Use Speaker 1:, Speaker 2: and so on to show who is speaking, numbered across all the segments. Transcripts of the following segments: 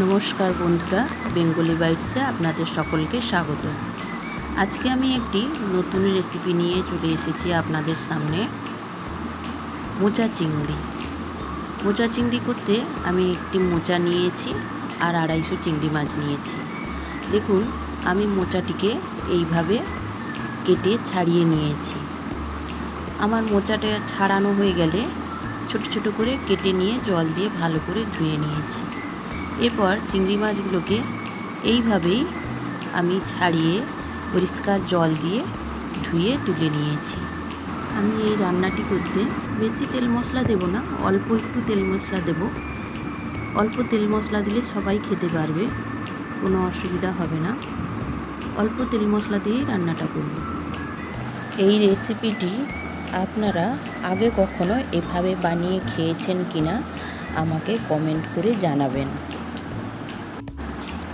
Speaker 1: নমস্কার বন্ধুরা, বেঙ্গলি বাইটসে আপনাদের সকলকে স্বাগত। আজকে আমি একটি নতুন রেসিপি নিয়ে চলে এসেছি আপনাদের সামনে। মোচা চিংড়ি। মোচা চিংড়ি করতে আমি একটি মোচা নিয়েছি আর 250 চিংড়ি মাছ নিয়েছি। দেখুন, আমি মোচাটিকে এইভাবে কেটে ছাড়িয়ে নিয়েছি। আমার মোচাটা ছাড়ানো হয়ে গেলে ছোট ছোট করে কেটে নিয়ে জল দিয়ে ভালো করে ধুয়ে নিয়েছি। এরপর চিংড়ি মাছগুলোকে এইভাবেই আমি ছাড়িয়ে পরিষ্কার জল দিয়ে ধুয়ে তুলে নিয়েছি। আমি এই রান্নাটি করতে বেশি তেল মশলা দেব না, অল্প একটু তেল মশলা দেব। অল্প তেল মশলা দিলে সবাই খেতে পারবে, কোনো অসুবিধা হবে না। অল্প তেল মশলা দিয়েই রান্নাটা করব। এই রেসিপিটি আপনারা আগে কখনো এভাবে বানিয়ে খেয়েছেন কিনা আমাকে কমেন্ট করে জানাবেন।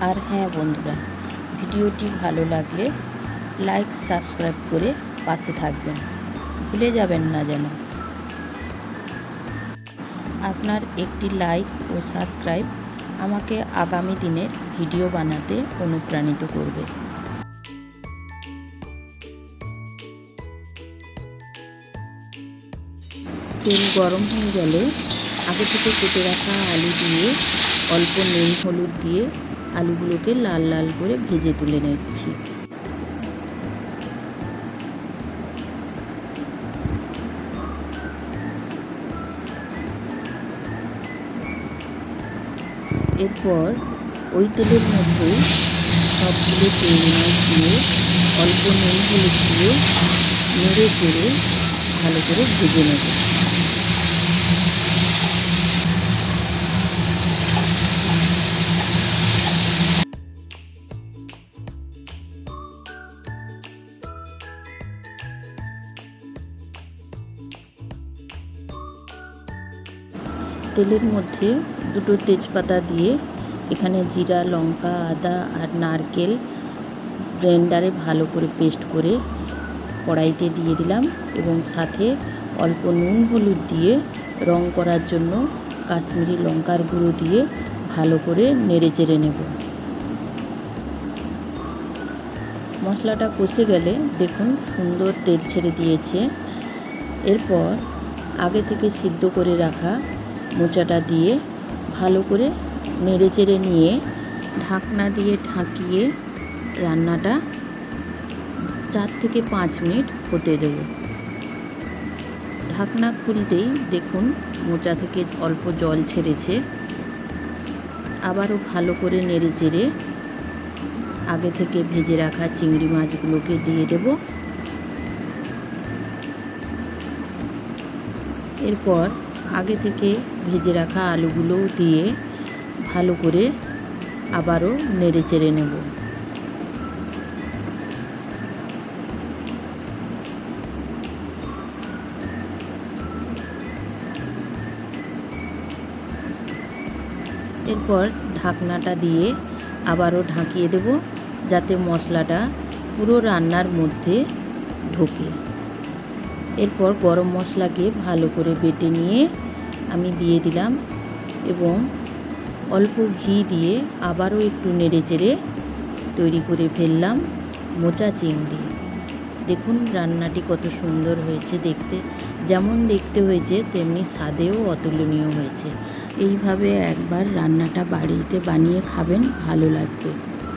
Speaker 1: আর হ্যাঁ বন্ধুরা, ভিডিওটি ভালো লাগলে লাইক সাবস্ক্রাইব করে পাশে থাকবেন, ভুলে যাবেন না যেন। আপনার একটি লাইক ও সাবস্ক্রাইব আমাকে আগামী দিনের ভিডিও বানাতে অনুপ্রাণিত করবে। তেল গরম হয়ে গেলে আগে থেকে কেটে রাখা আলু দিয়ে অল্প নুন হলুদ দিয়ে আলুগুলোকে লাল লাল করে ভেজে তুলে নিচ্ছি। এরপর ওই তেলের মধ্যে সবগুলো চিংড়ি মাছ দিয়ে অল্প নুন হলুদ দিয়ে নেড়ে চেড়ে ভালো করে ভেজে নেব। তেলের মধ্যে দুটো তেজপাতা দিয়ে এখানে জিরা, লঙ্কা, আদা আর নারকেল ব্লেন্ডারে ভালো করে পেস্ট করে কড়াইতে দিয়ে দিলাম এবং সাথে অল্প নুন হলুদ দিয়ে রং করার জন্য কাশ্মীরি লঙ্কার গুঁড়ো দিয়ে ভালো করে নেড়ে চেড়ে নেব। মশলাটা কষে গেলে দেখুন সুন্দর তেল ছেড়ে দিয়েছে। এরপর আগে থেকে সিদ্ধ করে রাখা মোচাটা দিয়ে ভালো করে নেড়ে চেড়ে নিয়ে ঢাকনা দিয়ে ঢাকিয়ে রান্নাটা 4 থেকে 5 মিনিট হতে দেব। ঢাকনা খুলতেই দেখুন মোচা থেকে অল্প জল ছেড়েছে। আবারও ভালো করে নেড়ে চেড়ে আগে থেকে ভেজে রাখা চিংড়ি মাছগুলোকে দিয়ে দেব। এরপর আগে থেকে ভেজে রাখা আলুগুলোও দিয়ে ভালো করে আবারও নেড়ে চেড়ে নেব। এরপর ঢাকনাটা দিয়ে আবারও ঢাকিয়ে দেব যাতে মশলাটা পুরো রান্নার মধ্যে ঢোকে। এরপর গরম মশলাকে ভালো করে বেটে নিয়ে আমি দিয়ে দিলাম এবং অল্প ঘি দিয়ে আবারও একটু নেড়ে চেড়ে তৈরি করে ফেললাম মোচা চিংড়ি। দেখুন রান্নাটি কত সুন্দর হয়েছে দেখতে, যেমন দেখতে হয়েছে তেমনি স্বাদেও অতুলনীয় হয়েছে। এইভাবে একবার রান্নাটা বাড়িতে বানিয়ে খাবেন, ভালো লাগবে।